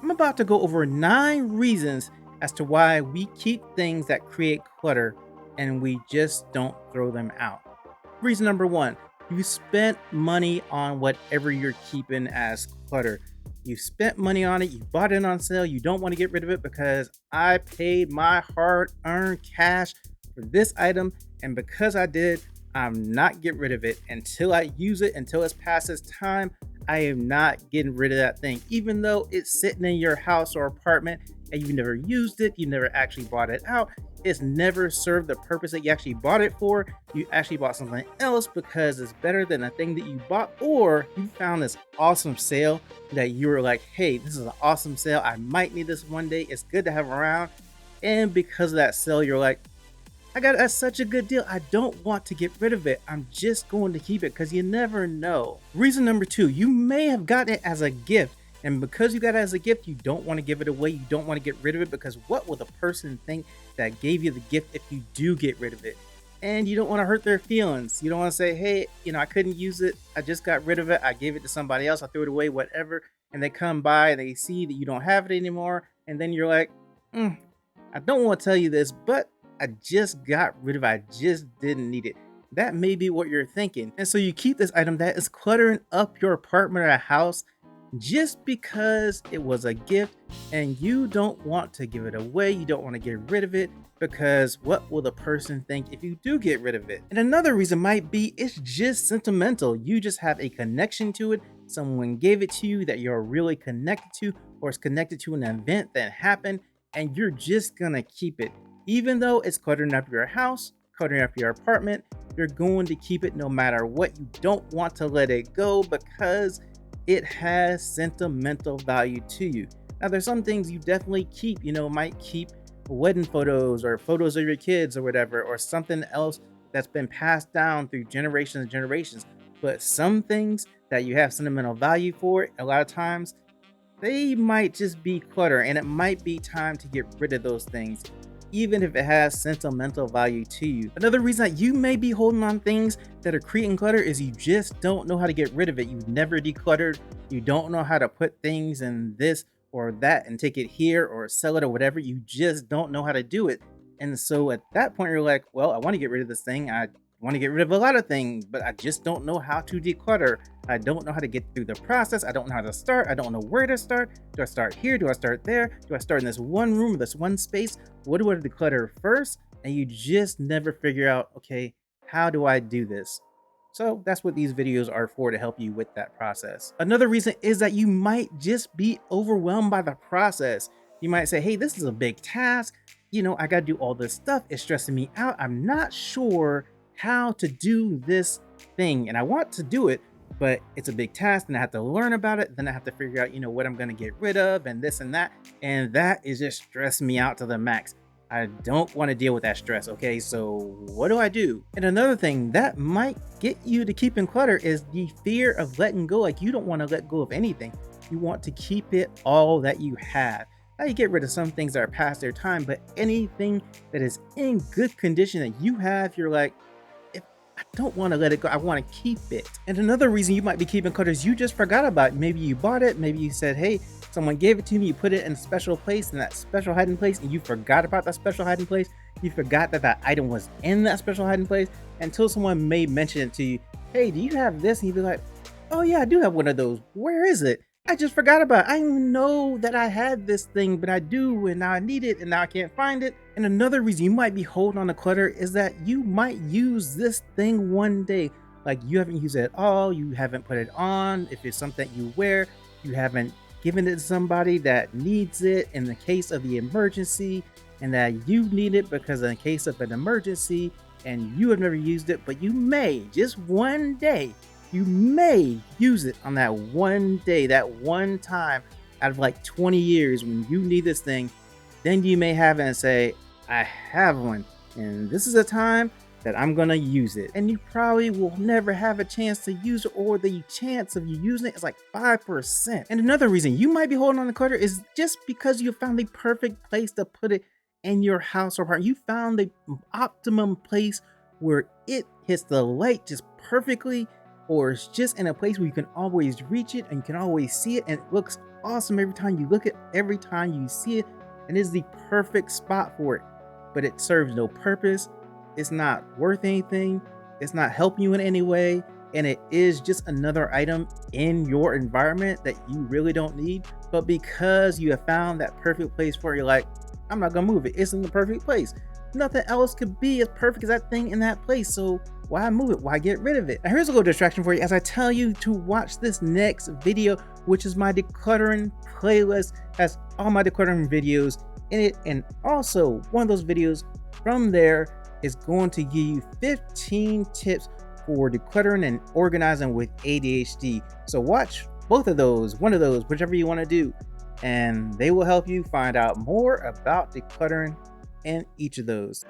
I'm about to go over 9 reasons as to why we keep things that create clutter and we just don't throw them out. Reason number one, you spent money on whatever you're keeping as clutter. You spent money on it, you bought it on sale, you don't want to get rid of it because I paid my hard earned cash for this item, and because I did, I'm not getting rid of it until I use it, until it's past its time. I am not getting rid of that thing, even though it's sitting in your house or apartment and you never used it, you never actually bought it out. It's never served the purpose that you actually bought it for. You actually bought something else because it's better than the thing that you bought, or you found this awesome sale that you were like, hey, this is an awesome sale. I might need this one day. It's good to have around. And because of that sale, you're like, I got that's such a good deal. I don't want to get rid of it. I'm just going to keep it because you never know. Reason number two, you may have gotten it as a gift. And because you got it as a gift, you don't want to give it away. You don't want to get rid of it because what will the person think that gave you the gift if you do get rid of it? And you don't want to hurt their feelings. You don't want to say, hey, I couldn't use it. I just got rid of it. I gave it to somebody else. I threw it away, whatever. And they come by and they see that you don't have it anymore. And then you're like, I don't want to tell you this, but I just got rid of it. I just didn't need it. That may be what you're thinking. And so you keep this item that is cluttering up your apartment or a house just because it was a gift and you don't want to give it away. You don't want to get rid of it because what will the person think if you do get rid of it? And another reason might be it's just sentimental. You just have a connection to it. Someone gave it to you that you're really connected to, or it's connected to an event that happened, and you're just gonna keep it. Even though it's cluttering up your house, cluttering up your apartment, you're going to keep it no matter what. You don't want to let it go because it has sentimental value to you. Now, there's some things you definitely keep, might keep wedding photos or photos of your kids or whatever, or something else that's been passed down through generations and generations. But some things that you have sentimental value for, a lot of times, they might just be clutter and it might be time to get rid of those things even if it has sentimental value to you. Another reason that you may be holding on things that are creating clutter is you just don't know how to get rid of it. You've never decluttered. You don't know how to put things in this or that and take it here or sell it or whatever. You just don't know how to do it. And so at that point, you're like, well, I want to get rid of this thing. I want to get rid of a lot of things, but I just don't know how to declutter. I don't know how to get through the process. I don't know how to start. I don't know where to start. Do I start here? Do I start there? Do I start in this one room, this one space? What do I declutter first? And you just never figure out, okay, how do I do this? So that's what these videos are for, to help you with that process. Another reason is that you might just be overwhelmed by the process. You might say, hey, this is a big task. I got to do all this stuff. It's stressing me out. I'm not sure how to do this thing and I want to do it, but it's a big task and I have to learn about it. Then I have to figure out, what I'm going to get rid of and this and that. And that is just stressing me out to the max. I don't want to deal with that stress. Okay, so what do I do? And another thing that might get you to keeping clutter is the fear of letting go. Like, you don't want to let go of anything. You want to keep it all that you have. Now, you get rid of some things that are past their time, but anything that is in good condition that you have, you're like, I don't want to let it go. I want to keep it. And another reason you might be keeping clutter is you just forgot about it. Maybe you bought it. Maybe you said, hey, someone gave it to me. You put it in a special place, in that special hiding place, and you forgot about that special hiding place. You forgot that that item was in that special hiding place until someone may mention it to you. Hey, do you have this? And you'd be like, oh yeah, I do have one of those. Where is it? I just forgot about it. I didn't even know that I had this thing, but I do, and now I need it, and now I can't find it. And another reason you might be holding on to clutter is that you might use this thing one day. Like, you haven't used it at all, you haven't put it on. If it's something you wear, you haven't given it to somebody that needs it in the case of the emergency, and that you need it because in case of an emergency, and you have never used it, but you may, just one day, you may use it on that one day, that one time out of like 20 years when you need this thing. Then you may have it and say, I have one, and this is a time that I'm gonna use it. And you probably will never have a chance to use it, or the chance of you using it is like 5%. And another reason you might be holding on to clutter is just because you found the perfect place to put it in your house or apartment. You found the optimum place where it hits the light just perfectly, or it's just in a place where you can always reach it and you can always see it and it looks awesome every time you look at every time you see it, and it's the perfect spot for it. But it serves no purpose. It's not worth anything. It's not helping you in any way. And it is just another item in your environment that you really don't need. But because you have found that perfect place for it, you're like, I'm not gonna move it. It's in the perfect place. Nothing else could be as perfect as that thing in that place. So why move it? Why get rid of it? Now here's a little distraction for you as I tell you to watch this next video, which is my decluttering playlist. Has all my decluttering videos in it, and also one of those videos from there is going to give you 15 tips for decluttering and organizing with ADHD. So watch both of those, one of those, whichever you want to do, and they will help you find out more about decluttering in each of those.